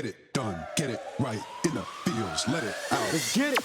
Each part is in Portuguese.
Get it done, get it right in the fields, let it out. Let's get it.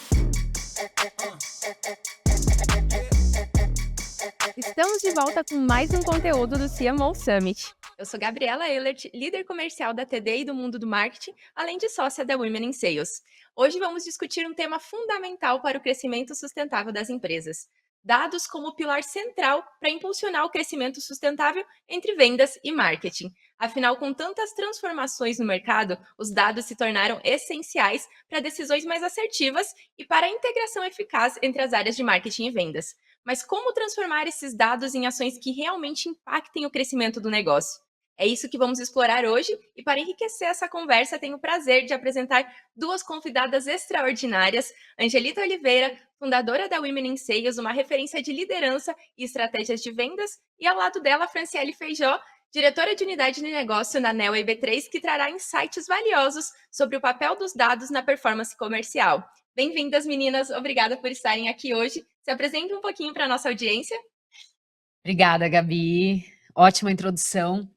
Estamos de volta com mais um conteúdo do CMO Summit. Eu sou Gabriela Ehlert, líder comercial da TD e do mundo do marketing, além de sócia da Women in Sales. Hoje vamos discutir um tema fundamental para o crescimento sustentável das empresas. Dados como pilar central para impulsionar o crescimento sustentável entre vendas e marketing. Afinal, com tantas transformações no mercado, os dados se tornaram essenciais para decisões mais assertivas e para a integração eficaz entre as áreas de marketing e vendas. Mas como transformar esses dados em ações que realmente impactem o crescimento do negócio? É isso que vamos explorar hoje e para enriquecer essa conversa tenho o prazer de apresentar duas convidadas extraordinárias, Angelita Oliveira, fundadora da Women in Sales, uma referência de liderança e estratégias de vendas, e ao lado dela, Franciele Feijó, diretora de unidade de negócio na Neo EB3, que trará insights valiosos sobre o papel dos dados na performance comercial. Bem-vindas, meninas. Obrigada por estarem aqui hoje. Se apresente um pouquinho para a nossa audiência. Obrigada, Gabi. Ótima introdução.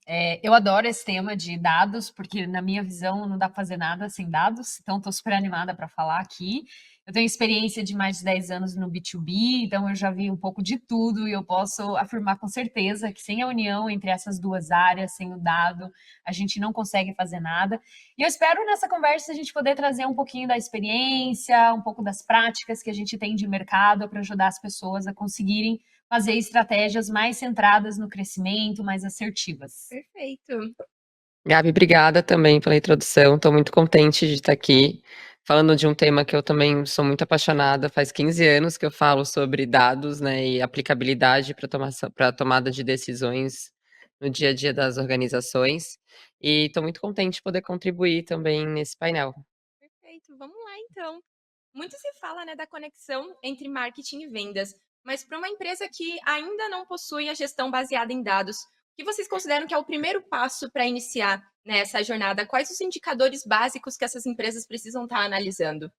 Eu adoro esse tema de dados, porque na minha visão não dá para fazer nada sem dados, então estou super animada para falar aqui. Eu tenho experiência de mais de 10 anos no B2B, então eu já vi um pouco de tudo e eu posso afirmar com certeza que sem a união entre essas duas áreas, sem o dado, a gente não consegue fazer nada. E eu espero nessa conversa a gente poder trazer um pouquinho da experiência, um pouco das práticas que a gente tem de mercado para ajudar as pessoas a conseguirem fazer estratégias mais centradas no crescimento, mais assertivas. Perfeito. Gabi, obrigada também pela introdução. Estou muito contente de estar aqui falando de um tema que eu também sou muito apaixonada. Faz 15 anos que eu falo sobre dados, né, e aplicabilidade para tomada de decisões no dia a dia das organizações. E estou muito contente de poder contribuir também nesse painel. Perfeito. Vamos lá, então. Muito se fala, né, da conexão entre marketing e vendas, mas para uma empresa que ainda não possui a gestão baseada em dados, o que vocês consideram que é o primeiro passo para iniciar, né, essa jornada? Quais os indicadores básicos que essas empresas precisam estar analisando?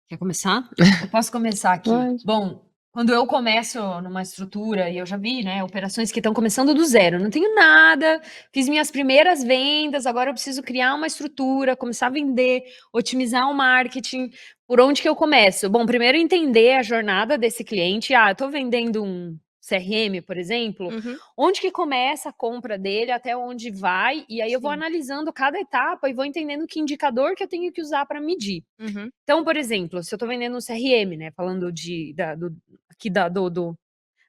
Quer começar? Eu posso começar aqui. Pode. Bom, quando eu começo numa estrutura, e eu já vi, né, operações que estão começando do zero, não tenho nada, fiz minhas primeiras vendas, agora eu preciso criar uma estrutura, começar a vender, otimizar o marketing. Por onde que eu começo? Bom, primeiro entender a jornada desse cliente. Eu estou vendendo um CRM, por exemplo, onde que começa a compra dele, até onde vai, e aí eu vou Sim. analisando cada etapa e vou entendendo que indicador que eu tenho que usar para medir. Uhum. Então, por exemplo, se eu estou vendendo um CRM, né, falando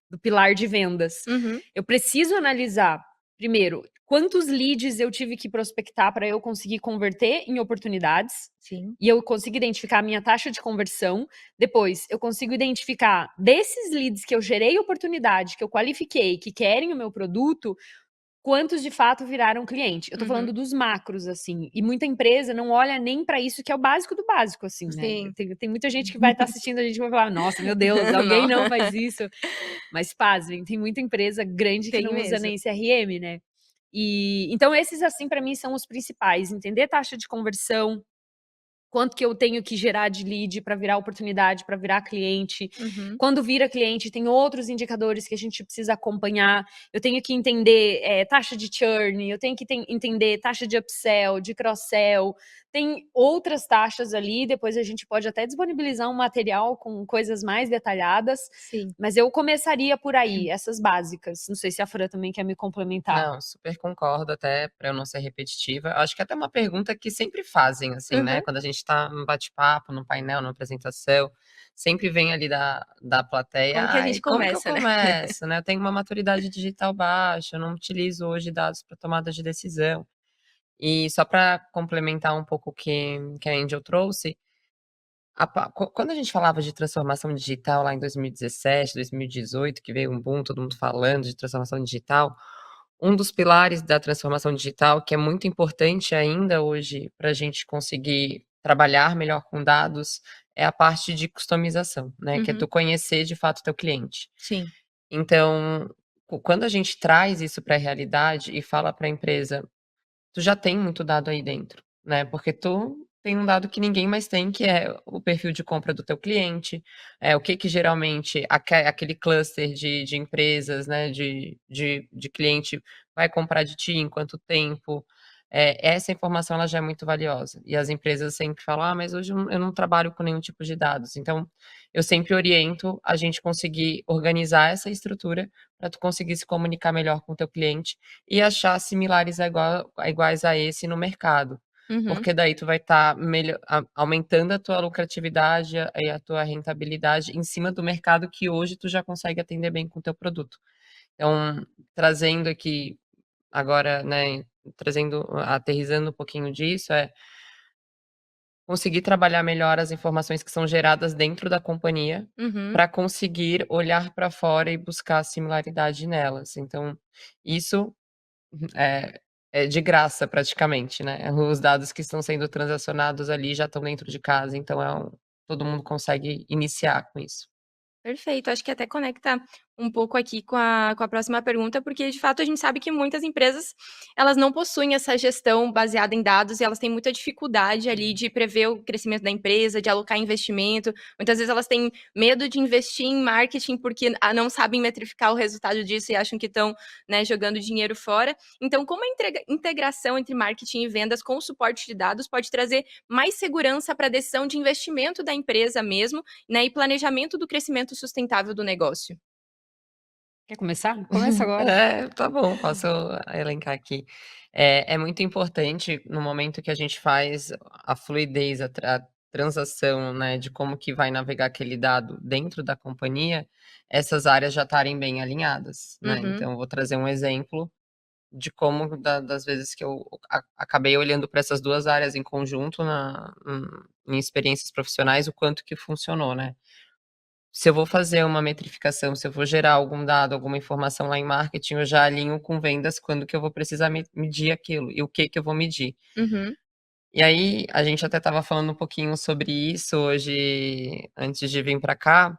do pilar de vendas, Uhum. eu preciso analisar, primeiro, quantos leads eu tive que prospectar para eu conseguir converter em oportunidades, Sim. e eu consigo identificar a minha taxa de conversão. Depois, eu consigo identificar desses leads que eu gerei oportunidade, que eu qualifiquei, que querem o meu produto, quantos de fato viraram cliente. Eu tô falando dos macros, assim, e muita empresa não olha nem para isso, que é o básico do básico, assim, né. Sim. Tem muita gente que vai estar assistindo a gente e vai falar: "Nossa, meu Deus, alguém não faz isso". Mas pasmem, tem muita empresa grande que Tem não usa mesmo. nem CRM, né. E então esses, assim, para mim são os principais: entender taxa de conversão, quanto que eu tenho que gerar de lead para virar oportunidade, para virar cliente. Uhum. Quando vira cliente, tem outros indicadores que a gente precisa acompanhar. Eu tenho que entender taxa de churn, eu tenho que entender taxa de upsell, de cross-sell. Tem outras taxas ali, depois a gente pode até disponibilizar um material com coisas mais detalhadas, Sim. mas eu começaria por aí, essas básicas. Não sei se a Fran também quer me complementar. Não, super concordo, até para eu não ser repetitiva. Acho que é até uma pergunta que sempre fazem, assim, né? Uhum. Quando a gente está num bate-papo, num painel, numa apresentação, sempre vem ali da plateia: Como que a "Ai, gente como que eu começa, né? começo, né? Eu tenho uma maturidade digital baixa, eu não utilizo hoje dados para tomada de decisão". E só para complementar um pouco o que a Angel trouxe, quando a gente falava de transformação digital lá em 2017, 2018, que veio um boom, todo mundo falando de transformação digital, um dos pilares da transformação digital, que é muito importante ainda hoje para a gente conseguir trabalhar melhor com dados, é a parte de customização, né, que é tu Uhum. conhecer de fato o teu cliente. Sim. Então, quando a gente traz isso para a realidade e fala para a empresa: "Tu já tem muito dado aí dentro", né, porque tu tem um dado que ninguém mais tem, que é o perfil de compra do teu cliente, o que que geralmente aquele cluster de empresas, né, de cliente vai comprar de ti em quanto tempo, essa informação ela já é muito valiosa. E as empresas sempre falam: "Ah, mas hoje eu não trabalho com nenhum tipo de dados". Então, eu sempre oriento a gente conseguir organizar essa estrutura para tu conseguir se comunicar melhor com o teu cliente e achar similares iguais a esse no mercado. Uhum. Porque daí tu vai estar aumentando a tua lucratividade e a tua rentabilidade em cima do mercado que hoje tu já consegue atender bem com o teu produto. Então, trazendo aqui agora, né, aterrissando um pouquinho disso, conseguir trabalhar melhor as informações que são geradas dentro da companhia, Uhum. para conseguir olhar para fora e buscar similaridade nelas. Então, isso é é de graça praticamente, né. Os dados que estão sendo transacionados ali já estão dentro de casa, então todo mundo consegue iniciar com isso. Perfeito, acho que até conecta um pouco aqui com a próxima pergunta, porque de fato a gente sabe que muitas empresas, elas não possuem essa gestão baseada em dados e elas têm muita dificuldade ali de prever o crescimento da empresa, de alocar investimento. Muitas vezes elas têm medo de investir em marketing porque não sabem metrificar o resultado disso e acham que estão, né, jogando dinheiro fora. Então, como a integração entre marketing e vendas com o suporte de dados pode trazer mais segurança para a decisão de investimento da empresa mesmo, né, e planejamento do crescimento sustentável do negócio. Quer começar? Começa agora. Tá bom, posso elencar aqui. É muito importante no momento que a gente faz a fluidez, a transação, né, de como que vai navegar aquele dado dentro da companhia, essas áreas já estarem bem alinhadas, né. Uhum, Então eu vou trazer um exemplo de como das vezes que eu acabei olhando para essas 2 áreas em conjunto em experiências profissionais, o quanto que funcionou, né. Se eu vou fazer uma metrificação, se eu vou gerar algum dado, alguma informação lá em marketing, eu já alinho com vendas quando que eu vou precisar medir aquilo e o que que eu vou medir. uhum. E aí, a gente até estava falando um pouquinho sobre isso hoje, antes de vir para cá,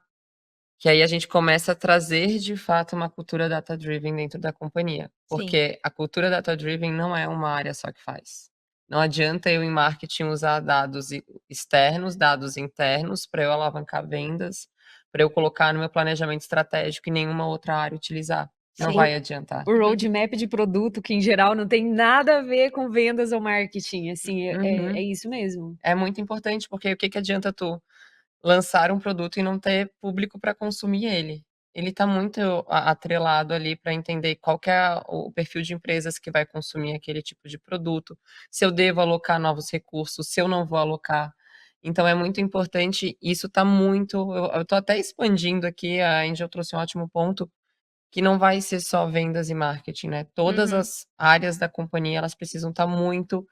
que aí a gente começa a trazer de fato uma cultura data driven dentro da companhia, Sim. porque a cultura data driven não é uma área só que faz. Não adianta eu em marketing usar dados externos, dados internos para eu alavancar vendas, para eu colocar no meu planejamento estratégico e nenhuma outra área utilizar. Não O vai adiantar. o roadmap de produto que em geral não tem nada a ver com vendas ou marketing, assim, é Uhum. isso mesmo. É muito importante, porque o que que adianta tu lançar um produto e não ter público para consumir ele. Ele está muito atrelado ali para entender qual que é o perfil de empresas que vai consumir aquele tipo de produto, se eu devo alocar novos recursos, se eu não vou alocar. Então é muito importante, isso está muito eu estou até expandindo aqui, a Angel trouxe um ótimo ponto, que não vai ser só vendas e marketing, né, todas Uhum, as áreas da companhia, elas precisam estar muito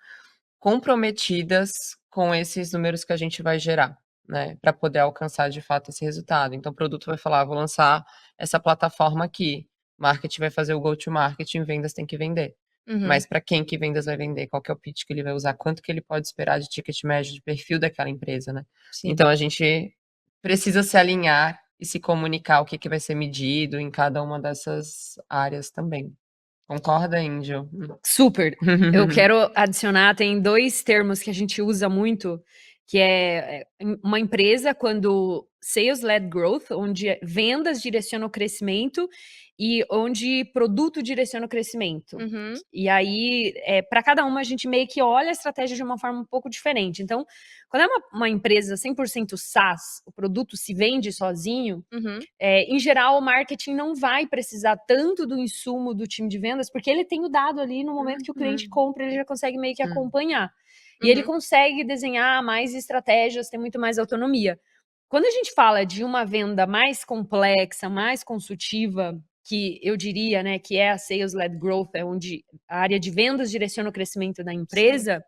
comprometidas com esses números que a gente vai gerar, né, para poder alcançar de fato esse resultado. Então o produto vai falar: "Vou lançar essa plataforma aqui", marketing vai fazer o go to marketing, vendas tem que vender. uhum. Mas para quem que vendas vai vender? Qual que é o pitch que ele vai usar? Quanto que ele pode esperar de ticket médio, de perfil daquela empresa, né. Sim. Então a gente precisa se alinhar e se comunicar o que que vai ser medido em cada uma dessas áreas também. Concorda, Índio? Super. Eu quero adicionar, tem 2 termos que a gente usa muito, que uma empresa quando sales-led growth, onde vendas direcionam o crescimento e onde produto direciona o crescimento. Uhum, E aí, pra cada uma a gente meio que olha a estratégia de uma forma um pouco diferente. Então, quando é uma empresa 100% SaaS, o produto se vende sozinho, uhum, em geral, o marketing não vai precisar tanto do insumo do time de vendas, porque ele tem o dado ali no momento que o cliente Uhum. compra, ele já consegue meio que Hum. acompanhar. E ele uhum. consegue desenhar mais estratégias, ter muito mais autonomia. Quando a gente fala de uma venda mais complexa, mais consultiva, que eu diria, né, que é a sales-led growth, é onde a área de vendas direciona o crescimento da Sim. empresa,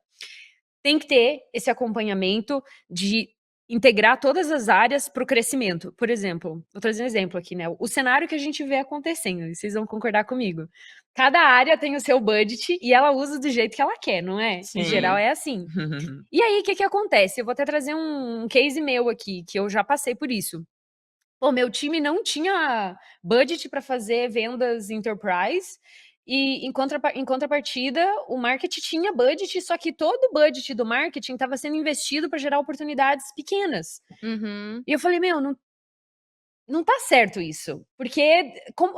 tem que ter esse acompanhamento de integrar todas as áreas para o crescimento. Por exemplo, vou trazer um exemplo aqui, né, o cenário que a gente vê acontecendo, e vocês vão concordar comigo. Cada área tem o seu budget e ela usa do jeito que ela quer, não é? Em geral Sim. é assim. E aí, o que que acontece? Eu vou até trazer um case meu aqui, que eu já passei por isso. Pô, meu time não tinha budget para fazer vendas enterprise, e em contrapartida, o marketing tinha budget, só que todo o budget do marketing estava sendo investido para gerar oportunidades pequenas. Uhum. E eu falei: "Meu, não não tá certo isso, porque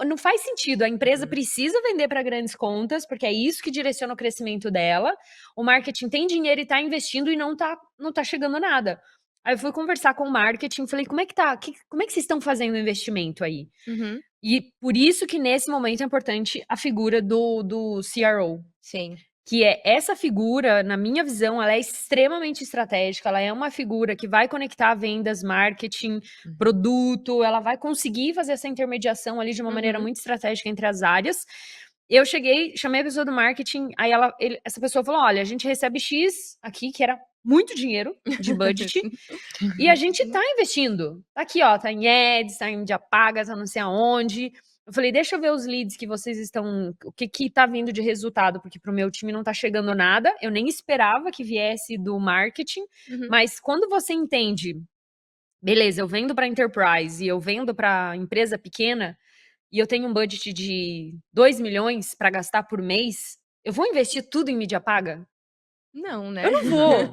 não faz sentido. A empresa Uhum. precisa vender para grandes contas, porque é isso que direciona o crescimento dela. O marketing tem dinheiro e tá investindo e não tá chegando nada. Aí eu fui conversar com o marketing, falei, como é que tá? Como é que vocês estão fazendo o investimento aí? Uhum. E por isso que nesse momento é importante a figura do CRO. Sim. Que é essa figura, na minha visão, ela é extremamente estratégica, ela é uma figura que vai conectar vendas, marketing, produto, ela vai conseguir fazer essa intermediação ali de uma maneira muito estratégica entre as áreas. Eu cheguei, chamei a pessoa do marketing, aí essa pessoa falou, olha, a gente recebe X aqui, que era muito dinheiro de budget, e a gente tá investindo. Tá aqui, ó, tá em ads, tá em mídia paga, tá não sei aonde. Eu falei, deixa eu ver os leads que vocês estão, o que tá vindo de resultado, porque pro meu time não tá chegando nada. Eu nem esperava que viesse do marketing, mas quando você entende, beleza, eu vendo para enterprise e eu vendo para empresa pequena e eu tenho um budget de 2 milhões para gastar por mês, eu vou investir tudo em mídia paga? Não, né? Eu não vou.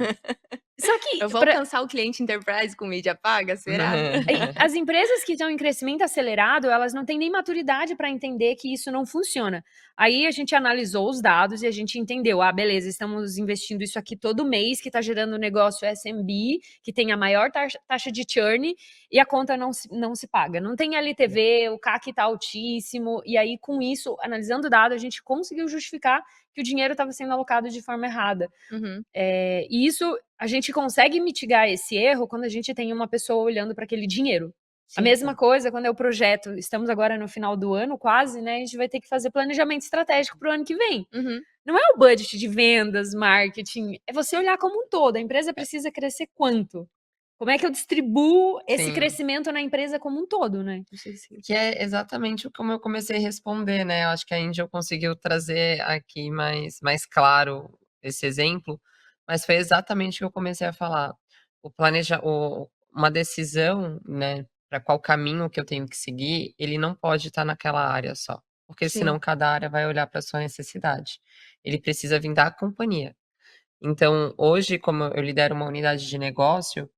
Só que Eu vou alcançar o cliente enterprise com mídia paga, será? as empresas que estão em crescimento acelerado, elas não têm nem maturidade para entender que isso não funciona. Aí a gente analisou os dados e a gente entendeu, beleza, estamos investindo isso aqui todo mês, que está gerando um negócio SMB, que tem a maior taxa de churn, e a conta não se paga. Não tem LTV, o CAC está altíssimo, e aí com isso, analisando o dado, a gente conseguiu justificar que o dinheiro estava sendo alocado de forma errada. E isso, a gente consegue mitigar esse erro quando a gente tem uma pessoa olhando para aquele dinheiro. A mesma coisa quando é o projeto, estamos agora no final do ano quase, né, a gente vai ter que fazer planejamento estratégico para o ano que vem. Não é o budget de vendas, marketing, é você olhar como um todo, a empresa precisa crescer quanto? Como é que eu distribuo esse Sim. crescimento na empresa como um todo, né? Não sei se... Que é exatamente como eu comecei a responder, né, eu acho que a Angel conseguiu trazer aqui mais claro esse exemplo, mas foi exatamente o que eu comecei a falar. Uma decisão, né, para qual caminho que eu tenho que seguir, ele não pode estar naquela área só, porque senão cada área vai olhar para sua necessidade. Ele precisa vir da companhia. Então, hoje, como eu lidero uma unidade de negócio,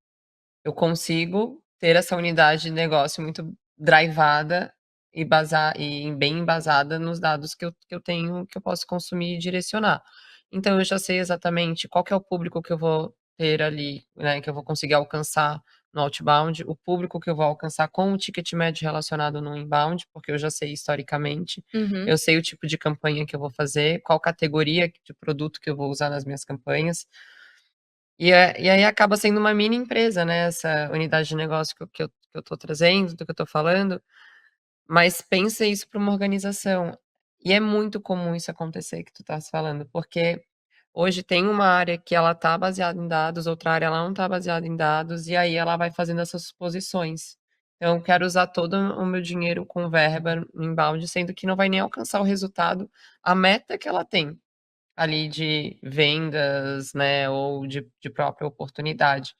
eu consigo ter essa unidade de negócio muito drivada e bem embasada nos dados que eu tenho, que eu posso consumir e direcionar. Então eu já sei exatamente qual que é o público que eu vou ter ali, né, que eu vou conseguir alcançar no outbound, o público que eu vou alcançar com o ticket médio relacionado no inbound, porque eu já sei historicamente. Eu sei o tipo de campanha que eu vou fazer, qual categoria de produto que eu vou usar nas minhas campanhas. E aí acaba sendo uma mini empresa, né, essa unidade de negócio que eu tô trazendo, do que eu tô falando, mas pensa isso para uma organização. E é muito comum isso acontecer que tu estás falando, porque hoje tem uma área que ela tá baseada em dados, outra área ela não tá baseada em dados, e aí ela vai fazendo essas suposições. Então eu quero usar todo o meu dinheiro com verba no inbound, sendo que não vai nem alcançar o resultado, a meta que ela tem ali de vendas, né, ou de própria oportunidade.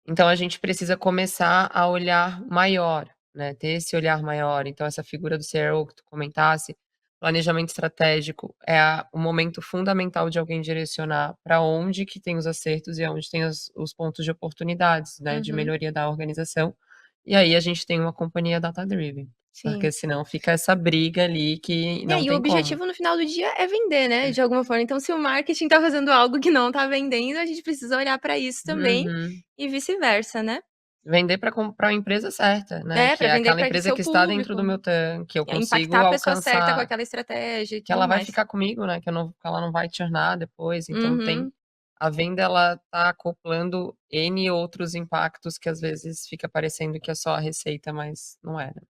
Então a gente precisa começar a olhar maior, né, ter esse olhar maior. Então essa figura do CRO que tu comentasse, planejamento estratégico é o momento fundamental de alguém direcionar para onde que tem os acertos e aonde tem os pontos de oportunidades, né, de melhoria da organização. E aí a gente tem uma companhia data-driven, porque Sim. senão fica essa briga ali que não E o tem como. objetivo no final do dia é vender, né, de alguma forma. Então, se o marketing tá fazendo algo que não tá vendendo, a gente precisa olhar para isso também Uhum. e vice-versa, né? Vender para comprar a empresa certa, né, que Para é vender aquela para empresa seu que está dentro público, do meu tanque, eu impactar consigo a pessoa certa com alcançar, aquela estratégia e que tudo ela vai mais. ficar comigo, né, que ela não vai churnar depois, então Uhum. a venda ela tá acoplando N outros impactos que às vezes fica parecendo que é só a receita, mas não é, né.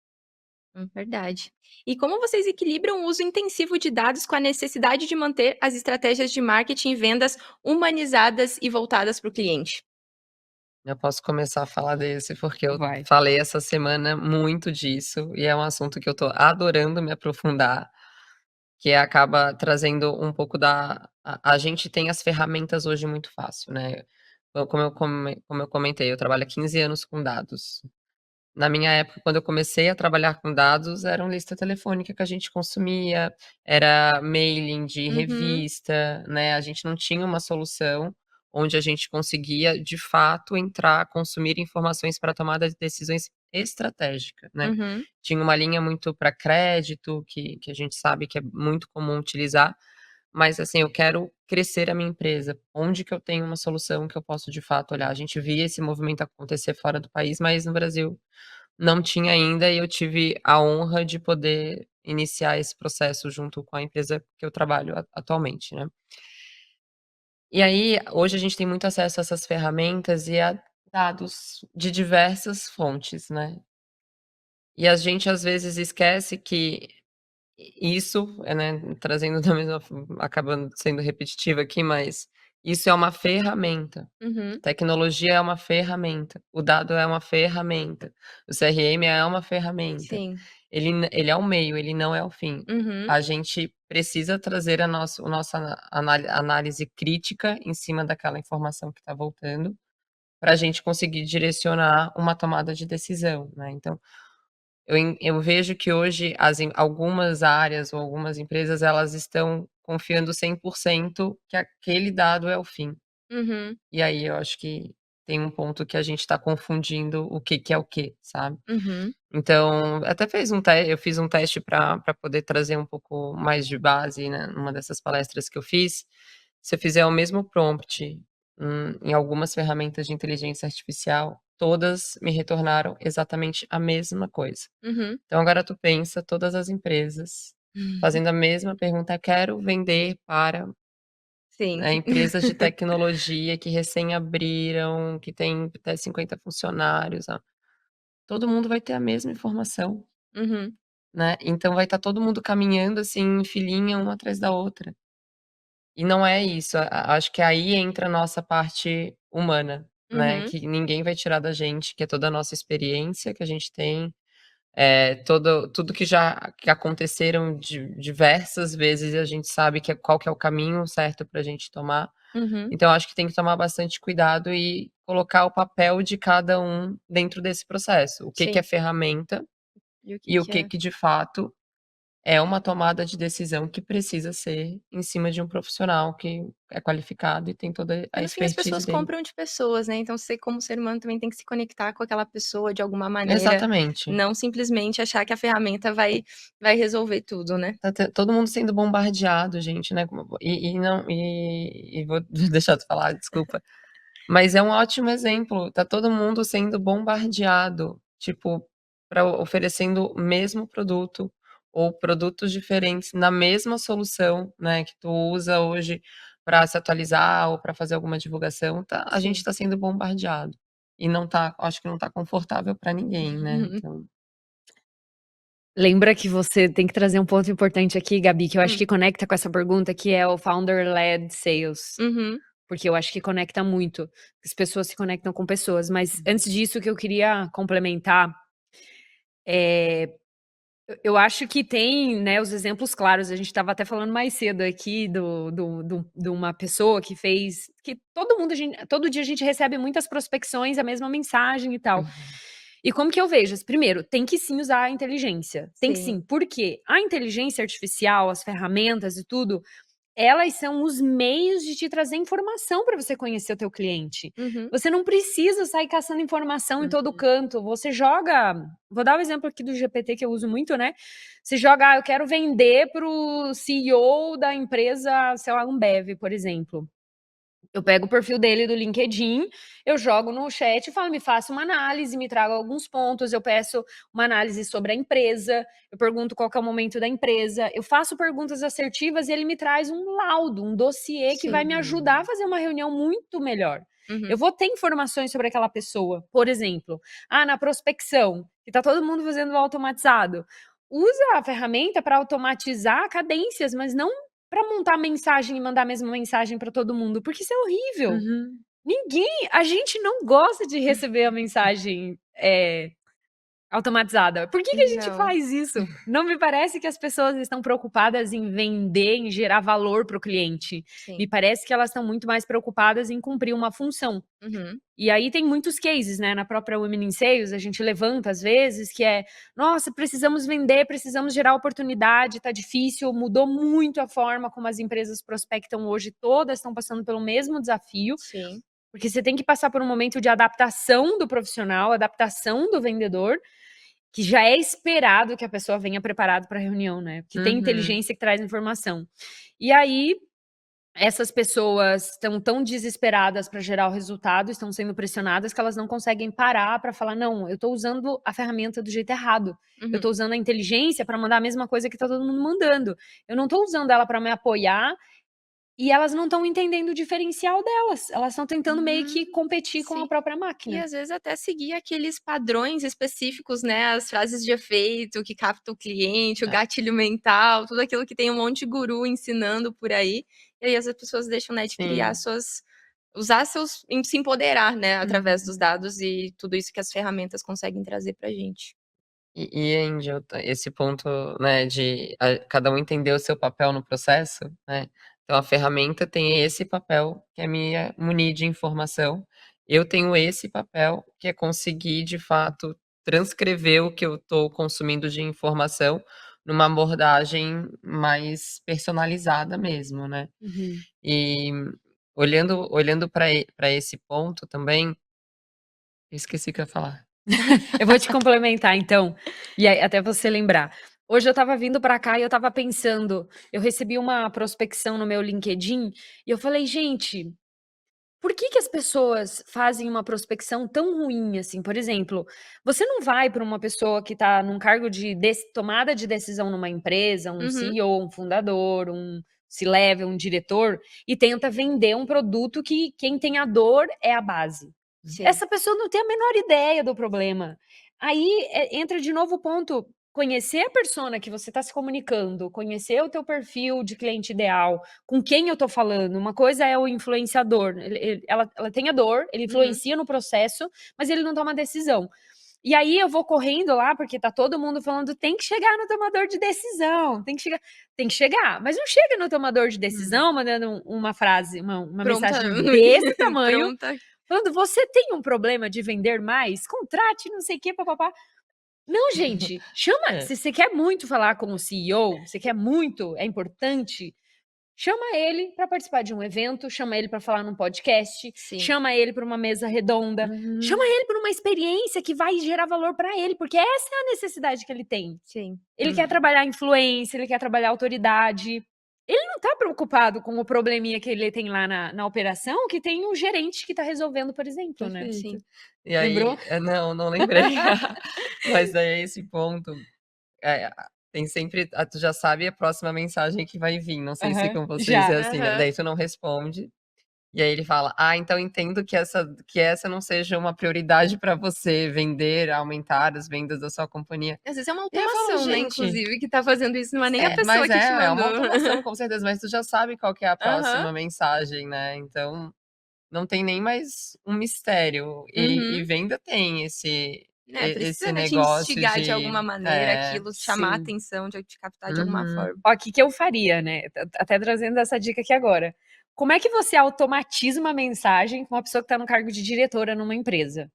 Verdade. E como vocês equilibram o uso intensivo de dados com a necessidade de manter as estratégias de marketing e vendas humanizadas e voltadas para o cliente? Eu posso começar a falar desse, porque eu Vai. falei essa semana muito disso, e é um assunto que eu tô adorando me aprofundar. Que acaba trazendo um pouco a gente tem as ferramentas hoje muito fácil, né. Como eu comentei, eu trabalho há 15 anos com dados. Na minha época, quando eu comecei a trabalhar com dados, eram lista telefônica que a gente consumia, era mailing de Uhum. revista, né, a gente não tinha uma solução onde a gente conseguia, de fato, entrar, consumir informações para tomada de decisões estratégica, né? Uhum. Tinha uma linha muito para crédito, que a gente sabe que é muito comum utilizar, mas assim, eu quero crescer a minha empresa. Onde que eu tenho uma solução que eu posso de fato olhar? A gente via esse movimento acontecer fora do país, mas no Brasil não tinha ainda, e eu tive a honra de poder iniciar esse processo junto com a empresa que eu trabalho atualmente, né. E aí, hoje a gente tem muito acesso a essas ferramentas e a dados de diversas fontes, né. E a gente às vezes esquece que isso, né, trazendo da mesma acabando sendo repetitiva aqui, mas isso é uma ferramenta. Uhum. Tecnologia é uma ferramenta, o dado é uma ferramenta, o CRM é uma ferramenta. Sim. Ele é o meio, ele não é o fim. Uhum. A gente precisa trazer a nossa análise crítica em cima daquela informação que está voltando, para a gente conseguir direcionar uma tomada de decisão, né. Então, eu vejo que hoje algumas áreas ou algumas empresas, elas estão confiando 100% que aquele dado é o fim. Uhum. E aí eu acho que tem um ponto que a gente está confundindo o que que é o quê, sabe. Uhum. Então, eu fiz um teste para poder trazer um pouco mais de base, né, numa dessas palestras que eu fiz. Se eu fizer o mesmo prompt, em algumas ferramentas de inteligência artificial, todas me retornaram exatamente a mesma coisa. Uhum. Então agora tu pensa todas as empresas fazendo a mesma pergunta: "Quero vender para", Sim. né, empresas de tecnologia que recém abriram, que tem até 50 funcionários, todo mundo vai ter a mesma informação, Uhum. né, então vai estar todo mundo caminhando, assim, em filinha uma atrás da outra. E não é isso, acho que aí entra a nossa parte humana, né, Uhum. que ninguém vai tirar da gente, que é toda a nossa experiência que a gente tem, tudo que aconteceram diversas vezes, e a gente sabe qual que é o caminho certo para a gente tomar. Uhum. Então acho que tem que tomar bastante cuidado e colocar o papel de cada um dentro desse processo. O que que Sim. é ferramenta E o que e o que que é? que de fato é uma tomada de decisão que precisa ser em cima de um profissional que é qualificado e tem toda E a no fim as expertise pessoas dele. compram de pessoas, né, então você como ser humano também tem que se conectar com aquela pessoa de alguma maneira, Exatamente. não simplesmente achar que a ferramenta vai resolver tudo, né. Tá todo mundo sendo bombardeado, gente, né, e não vou deixar tu falar, desculpa. Mas é um ótimo exemplo, tá todo mundo sendo bombardeado, tipo, para oferecendo o mesmo produto ou produtos diferentes na mesma solução, né, que tu usa hoje para se atualizar ou para fazer alguma divulgação, a gente Sim. tá sendo bombardeado. E não tá, acho que não tá confortável para ninguém, né, então. Lembra que você tem que trazer um ponto importante aqui, Gabi, que eu acho Hum. que conecta com essa pergunta, que é o founder-led sales, Uhum. porque eu acho que conecta muito, as pessoas se conectam com pessoas. Mas antes disso, o que eu queria complementar, eh, eu acho que tem, né, os exemplos claros. A gente estava até falando mais cedo aqui de uma pessoa que fez que todo dia a gente recebe muitas prospecções, a mesma mensagem e tal. Uhum. E como que eu vejo? Primeiro, tem que sim usar a inteligência, tem que Sim. sim, porque a inteligência artificial, as ferramentas e tudo, elas são os meios de te trazer informação para você conhecer o teu cliente. Uhum. Você não precisa sair caçando informação em todo Uhum. canto, você joga, vou dar o exemplo aqui do GPT que eu uso muito, né, você joga: "Eu quero vender para o CEO da empresa, sei lá, Ambev", por exemplo. Eu pego o perfil dele do LinkedIn, eu jogo no chat e falo: "Me faça uma análise, me traga alguns pontos", eu peço uma análise sobre a empresa, eu pergunto qual que é o momento da empresa, eu faço perguntas assertivas e ele me traz um laudo, um dossiê que vai Sim. me ajudar a fazer uma reunião muito melhor. Eu Uhum. vou ter informações sobre aquela pessoa, por exemplo, na prospecção, que tá todo mundo fazendo automatizado, usa a ferramenta para automatizar cadências, mas não para montar mensagem e mandar a mesma mensagem para todo mundo, porque isso é horrível. Uhum. A gente não gosta de receber a mensagem, automatizada. Por que que a gente Não. faz isso? Não me parece que as pessoas estão preocupadas em vender, em gerar valor para o cliente. Sim. Me parece que elas estão muito mais preocupadas em cumprir uma função. Uhum. E aí tem muitos cases, né, na própria Women in Sales, a gente levanta às vezes que é: "Nossa, precisamos vender, precisamos gerar oportunidade, tá difícil", mudou muito a forma como as empresas prospectam hoje, todas estão passando pelo mesmo desafio, Sim. Porque você tem que passar por um momento de adaptação do profissional, adaptação do vendedor, que já é esperado que a pessoa venha preparada para a reunião, né? Porque tem Uhum. inteligência que traz informação. E aí, essas pessoas estão tão desesperadas para gerar o resultado, estão sendo pressionadas que elas não conseguem parar para falar: não, eu estou usando a ferramenta do jeito errado. Eu estou usando a inteligência para mandar a mesma coisa que está todo mundo mandando. Eu não estou usando ela para me apoiar. E elas não estão entendendo o diferencial delas. Elas estão tentando meio que competir com a sim. própria E máquina. às vezes até seguir aqueles padrões específicos, né? As frases de efeito que captam o cliente, o gatilho mental, tudo aquilo que tem um monte de guru ensinando por aí. E aí as pessoas deixam, né, de criar Sim. se empoderar, né, através Uhum. dos dados e tudo isso que as ferramentas conseguem trazer pra gente. Angel, esse ponto, né, de cada um entender o seu papel no processo, né? Então a ferramenta tem esse papel, que é me munir de informação. Eu tenho esse papel, que é conseguir, de fato, transcrever o que eu estou consumindo de informação numa abordagem mais personalizada mesmo, né? Uhum. E olhando para esse ponto também, eu esqueci o que eu ia falar. Eu vou te complementar, então, e aí, até você lembrar. Hoje eu estava vindo para cá e eu estava pensando, eu recebi uma prospecção no meu LinkedIn e eu falei, gente, por que as pessoas fazem uma prospecção tão ruim assim? Por exemplo, você não vai para uma pessoa que está num cargo de tomada de decisão numa empresa, um CEO, um fundador, um C-level, um diretor, e tenta vender um produto que quem tem a dor é a base. Sim. Essa pessoa não tem a menor ideia do problema. Aí entra de novo o ponto, conhecer a persona que você está se comunicando, conhecer o teu perfil de cliente ideal, com quem eu tô falando. Uma coisa é o influenciador, ela tem a dor, ele influencia no processo, mas ele não toma decisão. E aí eu vou correndo lá, porque tá todo mundo falando, tem que chegar no tomador de decisão, tem que chegar, mas não chega no tomador de decisão mandando uma frase, uma Pronta mensagem no desse tamanho, pronta. falando, você tem um problema de vender mais? Contrate não sei o que, papapá. Não, gente, chama. Se você quer muito falar com o CEO, você quer muito, é importante, chama ele para participar de um evento, chama ele para falar num podcast, Sim. chama ele para uma mesa redonda, chama ele para uma experiência que vai gerar valor para ele, porque essa é a necessidade que ele tem. Sim. Ele quer trabalhar influência, ele quer trabalhar autoridade. Ele não tá preocupado com o probleminha que ele tem lá na operação, que tem um gerente que tá resolvendo, por exemplo, né? Perfeito. Sim. E aí, Lembrou? não lembrei. Mas daí é esse ponto, tem sempre, tu já sabe a próxima mensagem que vai vir, não sei se com vocês é Já. assim, né? Daí tu não responde, e aí ele fala: "Ah, então entendo que essa não seja uma prioridade para você vender, aumentar as vendas da sua companhia". Às vezes é uma E aí eu falo: automação, né, "Gente". inclusive, que tá fazendo isso, não é nem a pessoa Mas que te é mandou. uma automação, com certeza, mas tu já sabe qual que é a Aham. próxima mensagem, né? Então não tem nem mais um mistério. E venda tem Precisa, esse né, te negócio instigar de de alguma maneira, aquilo chamar a Sim. atenção, de te captar de alguma Uhum. forma. Ó, o que que eu faria, né? Até trazendo essa dica aqui agora. Como é que você automatiza uma mensagem com uma pessoa que tá no cargo de diretora numa empresa?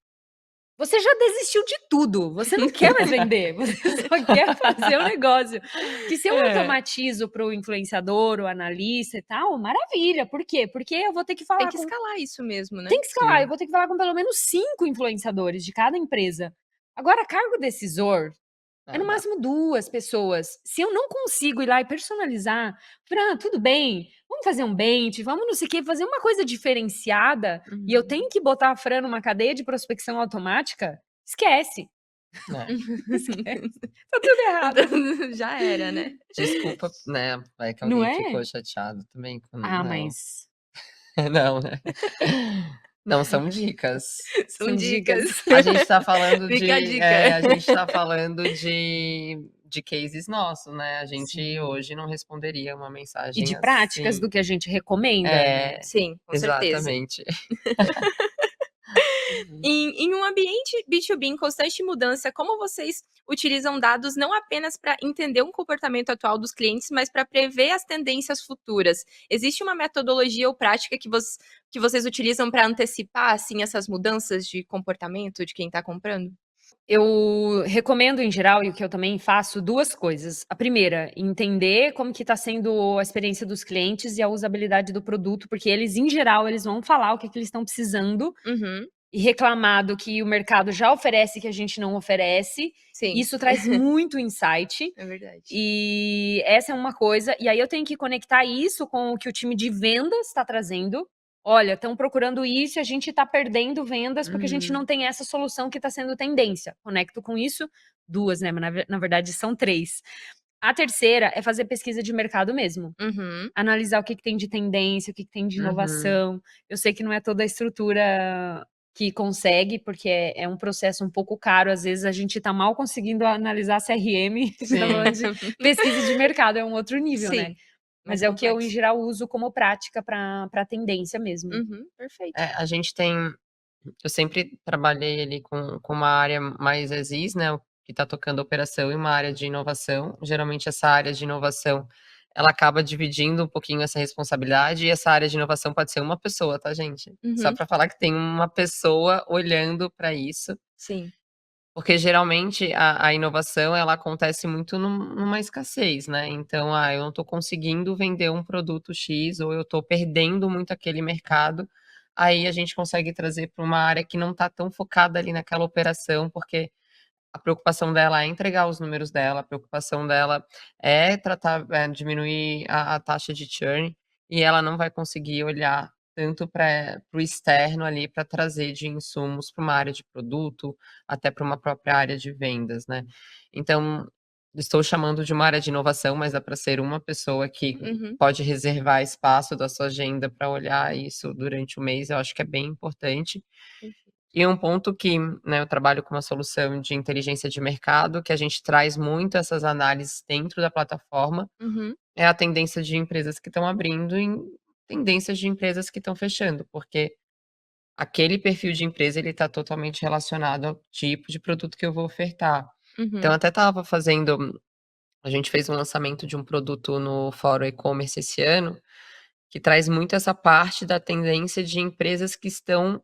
Você já desistiu de tudo, você não quer mais vender, você só quer fazer o negócio. Que se eu automatizo para o influenciador, o analista e tal, maravilha. Por quê? Porque eu vou ter que Tem falar que com escalar isso mesmo, né. tem que escalar, eu Sim. vou ter que falar com pelo menos 5 influenciadores de cada empresa. Agora, cargo decisor, é no Dá. máximo 2 pessoas. Se eu não consigo ir lá e personalizar, Fran, tudo bem, vamos fazer um bench, vamos não sei o quê, fazer uma coisa diferenciada, e eu tenho que botar a Fran numa cadeia de prospecção automática, esquece. É. Esquece. Tá tudo errado. Já era, né. Desculpa, né, vai que Não alguém é? ficou chateado também com Ah, não. mas Não, né. Não, são dicas. São são dicas. dicas. A gente tá falando Fica a de dica. a gente tá falando de cases nossos, né, a gente Sim. hoje não responderia uma E mensagem de práticas do assim. que a gente recomenda, né. Sim, com certeza. Exatamente. Em um ambiente B2B em constante mudança, como vocês utilizam dados não apenas para entender um comportamento atual dos clientes, mas para prever as tendências futuras? Existe uma metodologia ou prática que vocês utilizam para antecipar, assim, essas mudanças de comportamento de quem está comprando? Eu recomendo em geral, e o que eu também faço, 2 coisas. A primeira, entender como que tá sendo a experiência dos clientes e a usabilidade do produto, porque eles, em geral, eles vão falar o que eles estão precisando Uhum. e reclamar do que o mercado já oferece que a gente não oferece. Sim. Isso traz muito insight. É verdade. E essa é uma coisa. E aí eu tenho que conectar isso com o que o time de vendas está trazendo. Olha, estão procurando isso e a gente está perdendo vendas porque a gente Uhum. não tem essa solução que está sendo tendência. Conecto com isso 2, né? Mas na verdade são 3. A terceira é fazer pesquisa de mercado mesmo. Uhum. Analisar o que tem de tendência, o que tem de Uhum. inovação. Eu sei que não é toda a estrutura que consegue, porque é um processo um pouco caro. Às vezes a gente tá mal conseguindo analisar CRM, Sim. falando de pesquisa de mercado, é um outro nível, né? Sim. Mas Mais é o que eu, em complexo. geral, uso como prática para tendência mesmo. Uhum. Perfeito. A gente tem eu sempre trabalhei ali com uma área mais exis, né, que tá tocando a operação e uma área de inovação. Geralmente essa área de inovação, ela acaba dividindo um pouquinho essa responsabilidade e essa área de inovação pode ser uma pessoa, tá, gente? Só Uhum. para falar que tem uma pessoa olhando para isso, Sim. porque geralmente a inovação ela acontece muito numa escassez, né, então, eu não tô conseguindo vender um produto X ou eu tô perdendo muito aquele mercado, aí a gente consegue trazer para uma área que não tá tão focada ali naquela operação, porque a preocupação dela é entregar os números dela, a preocupação dela é tratar diminuir a taxa de churn, e ela não vai conseguir olhar tanto para o externo ali, para trazer de insumos para uma área de produto, até para uma própria área de vendas, né. Então, estou chamando de uma área de inovação, mas dá para ser uma pessoa que Uhum. pode reservar espaço da sua agenda para olhar isso durante o mês, eu acho que é bem importante. Perfeito. E um ponto que, né, eu trabalho com uma solução de inteligência de mercado, que a gente traz muito essas análises dentro da plataforma, Uhum. é a tendência de empresas que estão abrindo e tendências de empresas que estão fechando, porque aquele perfil de empresa ele está totalmente relacionado ao tipo de produto que eu vou ofertar. Então Uhum. até estava fazendo a gente fez um lançamento de um produto no fórum e-commerce esse ano, que traz muito essa parte da tendência de empresas que estão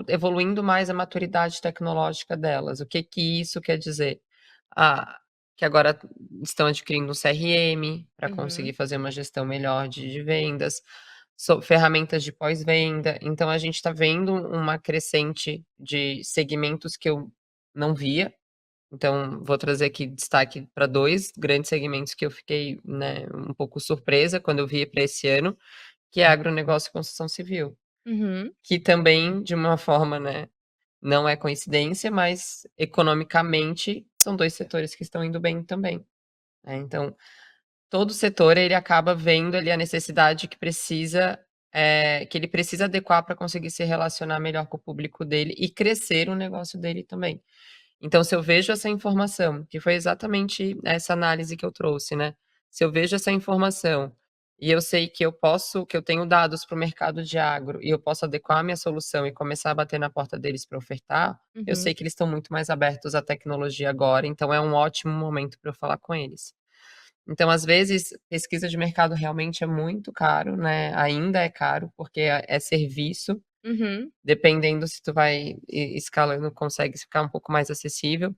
evoluindo mais a maturidade tecnológica delas. O que que isso quer dizer? Ah, que agora estão adquirindo um CRM para conseguir Uhum. fazer uma gestão melhor de vendas, ferramentas de pós-venda. Então a gente está vendo uma crescente de segmentos que eu não via. Então vou trazer aqui destaque para 2 grandes segmentos que eu fiquei, né, um pouco surpresa quando eu vi para esse ano, que é agronegócio e construção civil. Uhum. Que também, de uma forma, né, não é coincidência, mas economicamente são 2 setores que estão indo bem também, né. Então, todo setor ele acaba vendo ali a necessidade que precisa, que ele precisa adequar para conseguir se relacionar melhor com o público dele e crescer o negócio dele também. Então, se eu vejo essa informação, que foi exatamente essa análise que eu trouxe, né. Se eu vejo essa informação e eu sei que eu tenho dados para o mercado de agro e eu posso adequar a minha solução e começar a bater na porta deles para ofertar, eu Uhum. sei que eles estão muito mais abertos à tecnologia agora, então é um ótimo momento para eu falar com eles. Então, às vezes, pesquisa de mercado realmente é muito caro, né, ainda é caro, porque é serviço, Uhum. dependendo se tu vai escalando, consegue ficar um pouco mais acessível,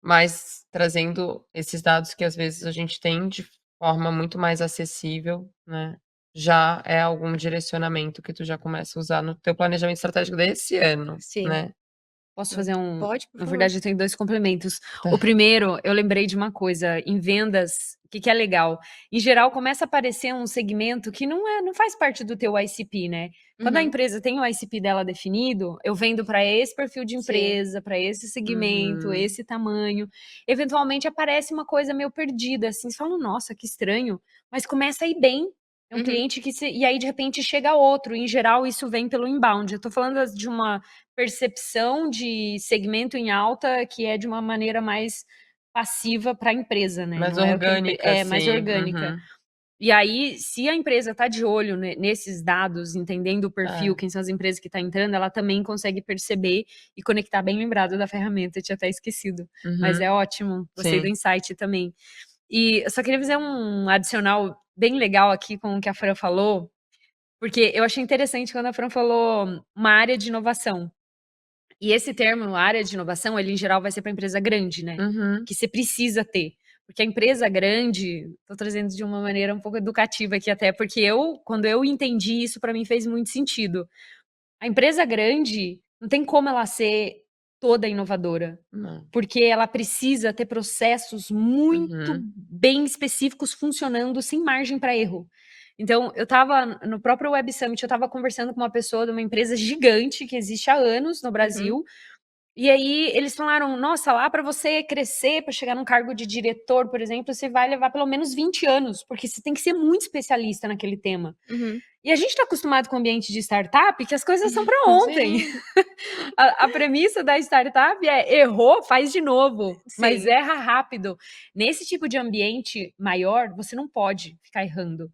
mas trazendo esses dados que às vezes a gente tem de forma muito mais acessível, né, já é algum direcionamento que tu já começa a usar no teu planejamento estratégico desse ano, Sim. né. Posso Hã. fazer um Pode, por na favor. verdade eu tenho 2 complementos. Tá. O primeiro, eu lembrei de uma coisa, em vendas, o que que é legal? Em geral começa a aparecer um segmento que não faz parte do teu ICP, né. Quando a Uhum. empresa tem o ICP dela definido, eu vendo para esse perfil de Sim. empresa, para esse segmento, Uhum. esse tamanho. Eventualmente aparece uma coisa meio perdida, assim, você fala: "Nossa, que estranho", mas começa a ir bem. É um Uhum. cliente que se e aí de repente chega outro, em geral isso vem pelo inbound. Eu tô falando de uma percepção de segmento em alta que é de uma maneira mais passiva para a empresa, né, Mais não é o que orgânica, é mais assim. orgânica. Uhum. E aí, se a empresa está de olho nesses dados, entendendo o perfil, É. quem são as empresas que tá entrando, ela também consegue perceber e conectar. Bem lembrado da ferramenta, eu tinha até esquecido, mas é Uhum. ótimo, gostei do Sim. insight também. E eu só queria fazer um adicional bem legal aqui com o que a Fran falou, porque eu achei interessante quando a Fran falou uma área de inovação. E esse termo, área de inovação, ele em geral vai ser para empresa grande, né? Uhum. Que você precisa ter. Porque a empresa grande, tô trazendo de uma maneira um pouco educativa aqui até, porque quando eu entendi isso, para mim fez muito sentido. A empresa grande, não tem como ela ser toda inovadora, Não. porque ela precisa ter processos muito Uhum. bem específicos funcionando sem margem para erro. Então, eu estava no próprio Web Summit, eu estava conversando com uma pessoa de uma empresa gigante que existe há anos no Brasil, e aí eles falaram: "Nossa, lá para você crescer, para chegar num cargo de diretor, por exemplo, você vai levar pelo menos 20 anos, porque você tem que ser muito especialista naquele tema". Uhum. E a gente está acostumado com o ambiente de startup que as coisas são para Sim. ontem. A premissa da startup é: errou, faz de novo, mas Sim. erra rápido. Nesse tipo de ambiente maior, você não pode ficar errando.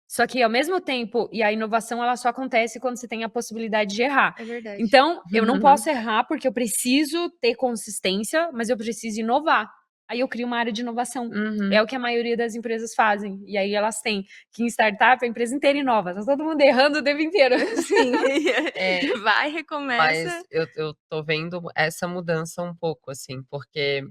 Só que ao mesmo tempo, e a inovação ela só acontece quando você tem a possibilidade de errar. É verdade. Então, eu não posso errar porque eu preciso ter consistência, mas eu preciso inovar. Aí eu crio uma área de inovação. Uhum. É o que a maioria das empresas fazem. E aí elas têm que em startup a empresa inteira inova. Tá todo mundo errando o tempo inteiro. Sim. É, Vai, mas recomeça. eu tô vendo essa mudança um pouco, assim, porque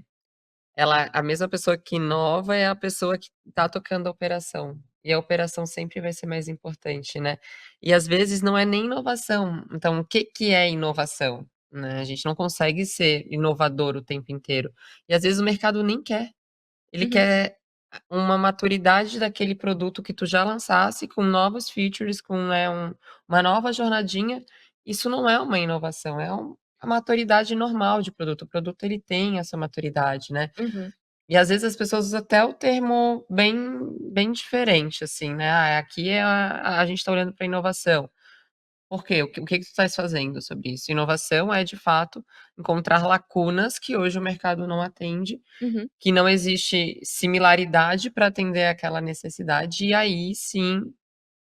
a mesma pessoa que inova é a pessoa que tá tocando a operação. E a operação sempre vai ser mais importante, né. E às vezes não é nem inovação. Então o que que é inovação, né? A gente não consegue ser inovador o tempo inteiro. E às vezes o mercado nem quer. Ele Uhum. quer uma maturidade daquele produto que tu já lançasse com novos features, com, né, uma nova jornadinha. Isso não é uma inovação, é a maturidade normal de produto. O produto ele tem essa maturidade, né. Uhum. E às vezes as pessoas usam até o termo bem diferente, assim, né. "Ah, aqui é a gente está olhando para inovação". Por quê? O que que tu estás fazendo sobre isso? Inovação é, de fato, encontrar lacunas que hoje o mercado não atende, Uhum. que não existe similaridade para atender aquela necessidade, e aí sim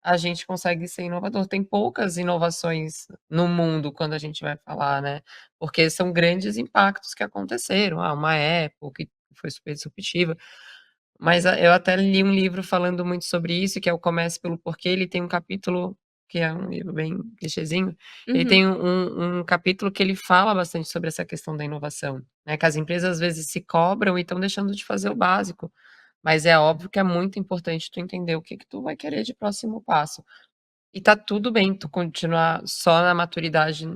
a gente consegue ser inovador. Tem poucas inovações no mundo quando a gente vai falar, né, porque são grandes impactos que aconteceram. Ah, uma Apple que foi super disruptiva, mas eu até li um livro falando muito sobre isso, que é o Comece pelo Porquê. Ele tem um capítulo que é um livro bem clichêzinho, ele Uhum. tem um capítulo que ele fala bastante sobre essa questão da inovação, né, que as empresas às vezes se cobram e estão deixando de fazer o básico, mas é óbvio que é muito importante tu entender o que que tu vai querer de próximo passo. E tá tudo bem tu continuar só na maturidade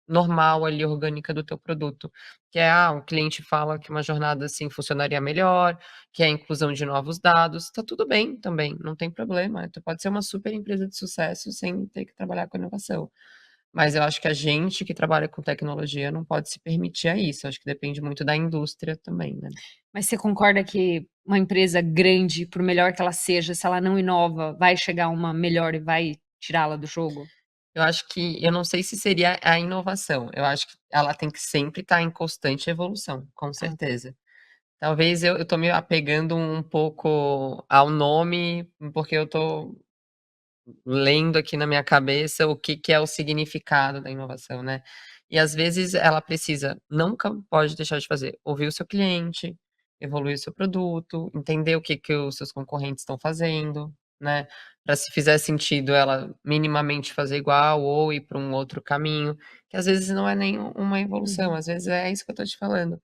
normal ali, orgânica do teu produto, que é, um cliente fala que uma jornada assim funcionaria melhor, que é a inclusão de novos dados, tá tudo bem também, não tem problema, tu pode ser uma super empresa de sucesso sem ter que trabalhar com inovação. Mas eu acho que a gente que trabalha com tecnologia não pode se permitir a isso, acho que depende muito da indústria também, né. Mas você concorda que uma empresa grande, por melhor que ela seja, se ela não inova, vai chegar uma melhor e vai tirá-la do jogo? Eu acho que eu não sei se seria a inovação, eu acho que ela tem que sempre estar em constante evolução, com Ah, tá. certeza. Talvez eu tô me apegando um pouco ao nome, porque eu tô lendo aqui na minha cabeça o que que é o significado da inovação, né. E às vezes ela precisa nunca pode deixar de fazer, ouvir o seu cliente, evoluir o seu produto, entender o que que os seus concorrentes estão fazendo, né, para se fizer sentido ela minimamente fazer igual ou ir para um outro caminho, que às vezes não é nem uma evolução, Uhum. às vezes é isso que eu tô te falando.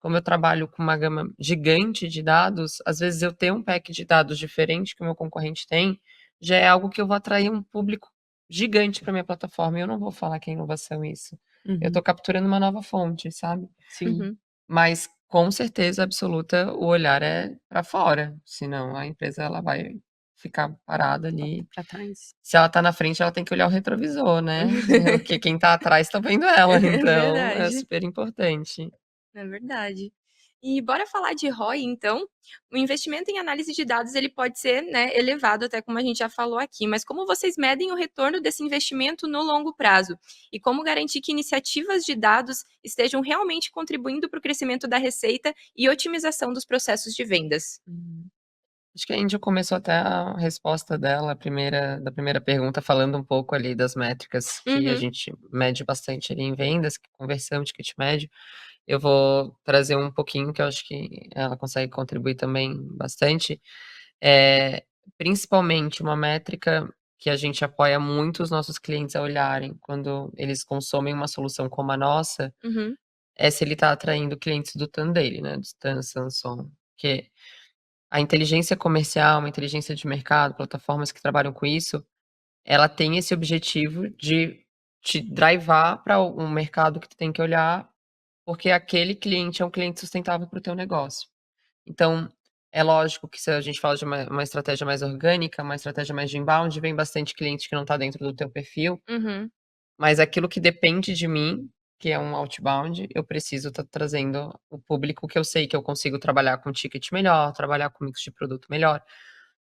Como eu trabalho com uma gama gigante de dados, às vezes eu ter um pack de dados diferente que o meu concorrente tem, já é algo que eu vou atrair um público gigante para minha plataforma e eu não vou falar que é inovação isso. Eu estou Uhum. capturando uma nova fonte, sabe. Sim, Uhum. Mas com certeza absoluta o olhar é para fora, senão a empresa ela vai ficar parada ali. pra trás. Se ela tá na frente, ela tem que olhar o retrovisor, né, porque quem tá atrás tá vendo ela, É então é verdade. super importante. É verdade. E bora falar de ROI então? O investimento em análise de dados ele pode ser, né, elevado até como a gente já falou aqui, mas como vocês medem o retorno desse investimento no longo prazo? E como garantir que iniciativas de dados estejam realmente contribuindo para o crescimento da receita e otimização dos processos de vendas? Uhum. Acho que a Índia começou até a resposta dela, da primeira pergunta, falando um pouco ali das métricas que a Uhum, gente mede bastante ali em vendas, que conversão, ticket médio. Eu vou trazer um pouquinho que eu acho que ela consegue contribuir também bastante. É principalmente uma métrica que a gente apoia muito os nossos clientes a olharem quando eles consomem uma solução como a nossa, Uhum. é se ele está atraindo clientes do TAM dele, né, do TAM Samsung. Porque a inteligência comercial, a inteligência de mercado, plataformas que trabalham com isso, ela tem esse objetivo de te drivar para um mercado que tu tem que olhar, porque aquele cliente é um cliente sustentável para o teu negócio. Então, é lógico que se a gente fala de uma estratégia mais orgânica, uma estratégia mais de inbound, vem bastante cliente que não está dentro do teu perfil, Uhum. mas aquilo que depende de mim, que é um outbound, eu preciso estar trazendo o público que eu sei que eu consigo trabalhar com ticket melhor, trabalhar com mix de produto melhor.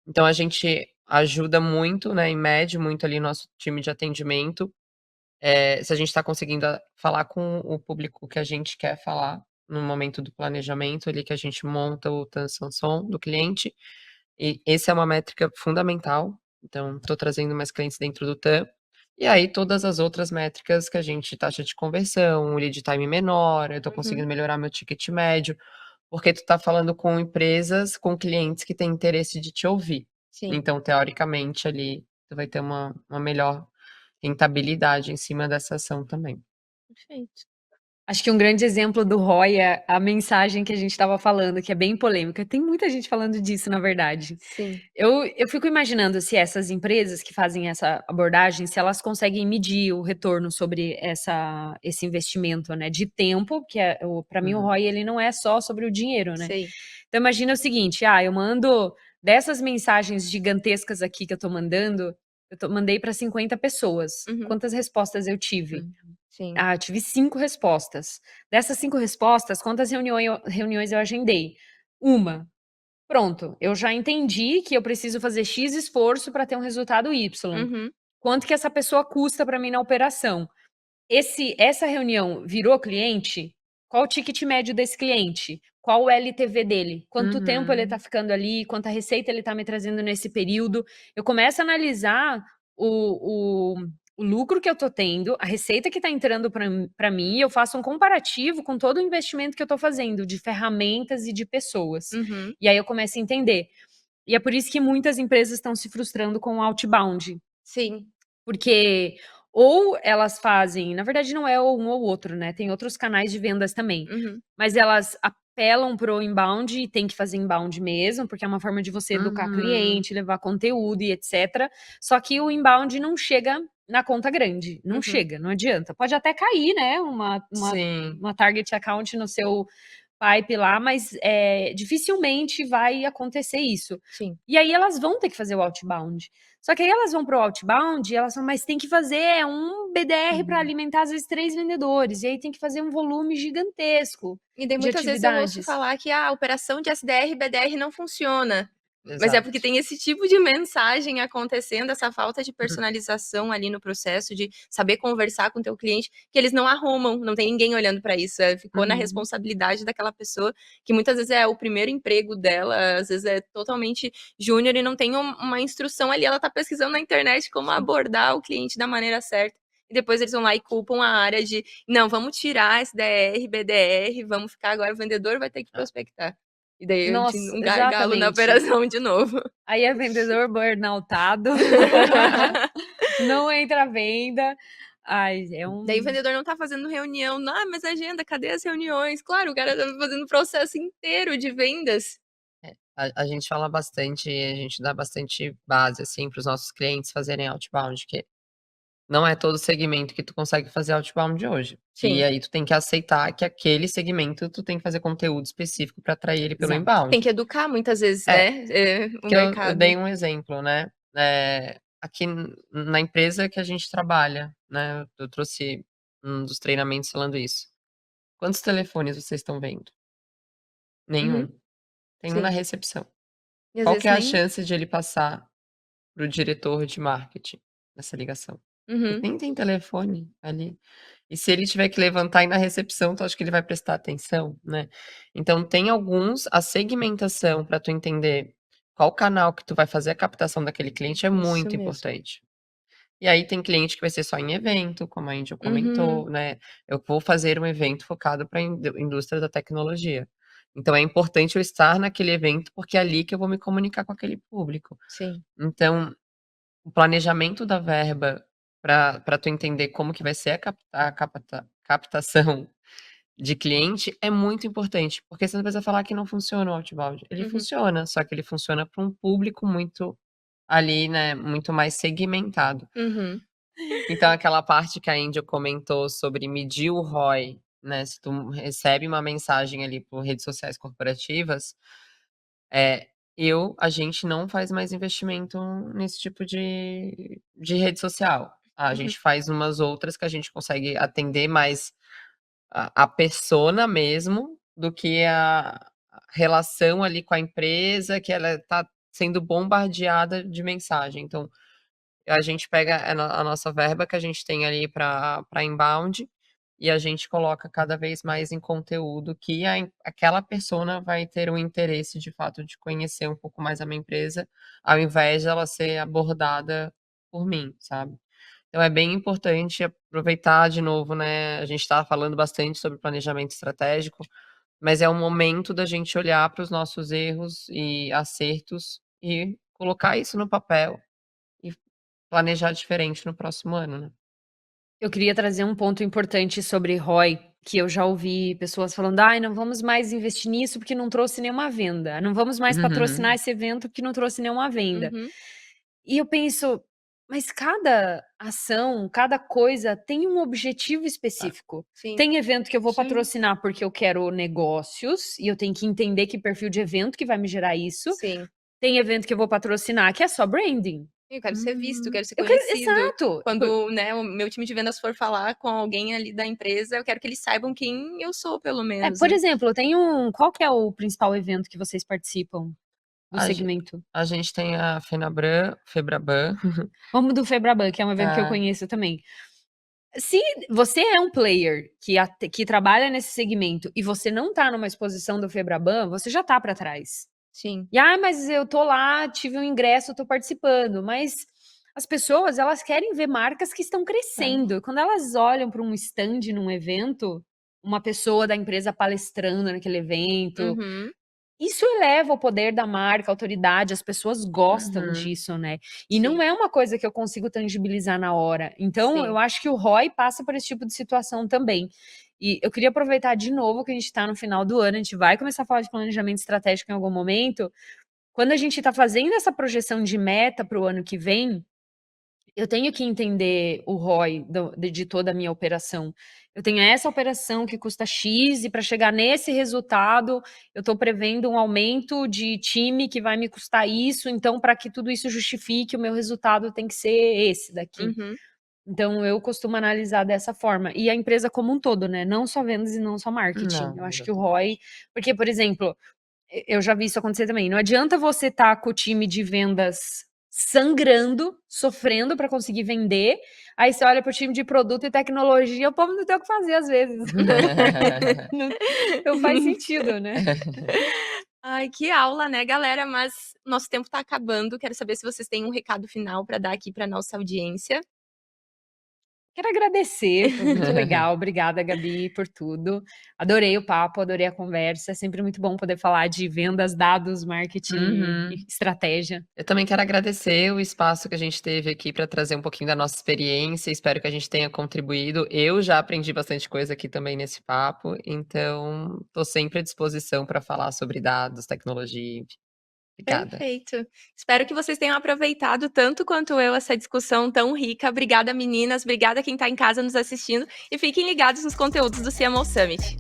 Então a gente ajuda muito, né, e mede muito ali nosso time de atendimento, se a gente está conseguindo falar com o público que a gente quer falar no momento do planejamento ali que a gente monta o Tansanson do cliente, e essa é uma métrica fundamental. Então, estou trazendo mais clientes dentro do TAM. E aí, todas as outras métricas que a gente, taxa de conversão, lead time menor, eu estou Uhum. conseguindo melhorar meu ticket médio, porque tu está falando com empresas, com clientes que têm interesse de te ouvir. Sim. Então, teoricamente, ali, tu vai ter uma melhor rentabilidade em cima dessa ação também. Perfeito. Acho que um grande exemplo do ROI é a mensagem que a gente estava falando, que é bem polêmica. Tem muita gente falando disso, na verdade. Sim. Eu fico imaginando se essas empresas que fazem essa abordagem, se elas conseguem medir o retorno sobre esse investimento, né, de tempo, que é para mim o Uhum. ROI ele não é só sobre o dinheiro, né? Sei. Então imagina o seguinte, eu mando dessas mensagens gigantescas aqui que eu tô mandando, mandei para 50 pessoas. Uhum. Quantas respostas eu tive? Sim. Eu tive 5 respostas. Dessas 5 respostas, quantas reuniões eu agendei? Uma. Pronto, eu já entendi que eu preciso fazer X esforço para ter um resultado Y. Uhum. Quanto que essa pessoa custa para mim na operação? Essa reunião virou cliente? Qual o ticket médio desse cliente? Qual o LTV dele? Quanto tempo ele está ficando ali? Quanta receita ele está me trazendo nesse período? Eu começo a analisar o lucro que eu estou tendo, a receita que está entrando para mim, e eu faço um comparativo com todo o investimento que eu estou fazendo de ferramentas e de pessoas. Uhum. E aí eu começo a entender. E é por isso que muitas empresas estão se frustrando com o outbound. Sim. Porque ou elas fazem, na verdade não é um ou outro, né, tem outros canais de vendas também, Uhum. mas elas apelam para o inbound e tem que fazer inbound mesmo, porque é uma forma de você educar Uhum. cliente, levar conteúdo e etcétera, só que o inbound não chega na conta grande, não Uhum. chega, não adianta. Pode até cair, né, Sim. uma target account no seu pipe lá, mas, dificilmente vai acontecer isso. Sim. E aí elas vão ter que fazer o outbound. Só que aí elas vão para o outbound e elas falam: "Mas tem que fazer um BDR para alimentar, às vezes, 3 vendedores", e aí tem que fazer um volume gigantesco E daí de muitas vezes eu ouço atividades. falar que a operação de SDR e BDR não funciona. Mas é Exato. porque tem esse tipo de mensagem acontecendo, essa falta de Uhum. personalização ali no processo, de saber conversar com o teu cliente, que eles não arrumam, não tem ninguém olhando para isso, ficou na Uhum. responsabilidade daquela pessoa, que muitas vezes é o primeiro emprego dela, às vezes é totalmente júnior e não tem uma instrução ali, ela tá pesquisando na internet como abordar o cliente da maneira certa. E depois eles vão lá e culpam a área de: "Não, vamos tirar SDR, BDR, vamos ficar agora o vendedor vai ter que prospectar". E daí eu Nossa, um gargalo na exatamente. operação de novo. Aí é vendedor burnoutado, não entra a venda. Ai, é Daí o um vendedor não tá fazendo reunião. "Ah, mas agenda, cadê as reuniões?". Claro, o cara tá fazendo o processo inteiro de vendas. A gente fala bastante, a gente dá bastante base, assim, para os nossos clientes fazerem outbound, que não é todo segmento que tu consegue fazer outbound hoje. E Sim. aí tu tem que aceitar que aquele segmento tu tem que fazer conteúdo específico para atrair ele pelo Exato. Tem inbound. que educar muitas vezes, É, né, o que eu mercado. dei um exemplo, né, aqui na empresa que a gente trabalha, né, eu trouxe um dos treinamentos falando isso. Quantos telefones vocês estão vendo? Nenhum. Uhum, Tem um na sim. recepção. E às Qual que vezes é a nem chance de ele passar para o diretor de marketing nessa ligação? Ele uhum, nem tem telefone ali. E se ele tiver que levantar e ir na recepção, tu acha que ele vai prestar atenção, né? Então tem alguns a segmentação para tu entender qual canal que tu vai fazer a captação daquele cliente é isso muito mesmo. importante. E aí tem cliente que vai ser só em evento, como a Índia Uhum, comentou, né, eu vou fazer um evento focado pra indústria da tecnologia. Então é importante eu estar naquele evento, porque é ali que eu vou me comunicar com aquele público. sim. Então o planejamento da verba para tu entender como que vai ser a captação de cliente é muito importante, porque você não precisa falar que não funciona o outbound. Ele Uhum. funciona, só que ele funciona para um público muito ali, né, muito mais segmentado. Uhum. Então aquela parte que a Angel comentou sobre medir o ROI, né, se tu recebe uma mensagem ali por redes sociais corporativas, a gente não faz mais investimento nesse tipo de rede social. A Uhum. gente faz umas outras que a gente consegue atender mais a persona mesmo, do que a relação ali com a empresa, que ela tá sendo bombardeada de mensagem. Então, a gente pega a nossa verba que a gente tem ali para inbound, e a gente coloca cada vez mais em conteúdo que aquela persona vai ter o interesse, de fato, de conhecer um pouco mais a minha empresa, ao invés de ela ser abordada por mim, sabe. Então é bem importante aproveitar de novo, né, a gente tá falando bastante sobre planejamento estratégico, mas é o momento da gente olhar para os nossos erros e acertos e colocar isso no papel e planejar diferente no próximo ano, né. Eu queria trazer um ponto importante sobre ROI, que eu já ouvi pessoas falando: "Ai, não vamos mais investir nisso porque não trouxe nenhuma venda. Não vamos mais patrocinar Uhum. esse evento porque não trouxe nenhuma venda". Uhum. E eu penso: "Mas cada ação, cada coisa tem um objetivo Tá. específico". Sim. Tem evento que eu vou Sim. patrocinar porque eu quero negócios, e eu tenho que entender que perfil de evento que vai me gerar isso. Sim. Tem evento que eu vou patrocinar que é só branding. Eu quero ser visto, quero ser Eu quero conhecido. exato. Quando, né, o meu time de vendas for falar com alguém ali da empresa, eu quero que eles saibam quem eu sou, pelo menos, Por né. exemplo, eu tenho qual que é o principal evento que vocês participam do A gen segmento? a gente tem a Febraban. Vamos do Febraban, que é um evento que eu Tá. conheço também. Se você é um player que trabalha nesse segmento e você não tá numa exposição do Febraban, você já tá pra trás. Sim. E: "Ah, mas eu tô lá, tive um ingresso, tô participando", mas as pessoas, elas querem ver marcas que estão crescendo. Quando elas olham pra um stand num evento, uma pessoa da empresa palestrando naquele evento, Uhum. isso eleva o poder da marca, a autoridade, as pessoas gostam Uhum. disso, né. E Sim. não é uma coisa que eu consigo tangibilizar na hora. Então Sim. eu acho que o ROI passa por esse tipo de situação também. E eu queria aproveitar de novo que a gente tá no final do ano, a gente vai começar a falar de planejamento estratégico em algum momento. Quando a gente tá fazendo essa projeção de meta para o ano que vem, eu tenho que entender o ROI de toda a minha operação. Eu tenho essa operação que custa X e para chegar nesse resultado, eu estou prevendo um aumento de time que vai me custar isso, então para que tudo isso justifique, o meu resultado tem que ser esse daqui. Uhum. Então eu costumo analisar dessa forma. E a empresa como um todo, né, não só vendas e não só marketing. Eu Não, acho que o exatamente. ROI porque, por exemplo, eu já vi isso acontecer também. Não adianta você estar com o time de vendas sangrando, sofrendo para conseguir vender, aí você olha para o time de produto e tecnologia, o povo não tem o que fazer às vezes. Não faz sentido, né. Ai, que aula, né, galera, mas nosso tempo tá acabando, quero saber se vocês têm um recado final pra dar aqui pra nossa audiência. Quero agradecer, foi muito legal. Obrigada, Gabi, por tudo. Adorei o papo, adorei a conversa. É sempre muito bom poder falar de vendas, dados, marketing e Uhum. estratégia. Eu também quero agradecer o espaço que a gente teve aqui para trazer um pouquinho da nossa experiência, espero que a gente tenha contribuído. Eu já aprendi bastante coisa aqui também nesse papo, então estou sempre à disposição para falar sobre dados, tecnologia, enfim. Obrigada. Perfeito. Espero que vocês tenham aproveitado tanto quanto eu essa discussão tão rica. Obrigada, meninas, obrigada quem tá em casa nos assistindo e fiquem ligados nos conteúdos do CMO Summit.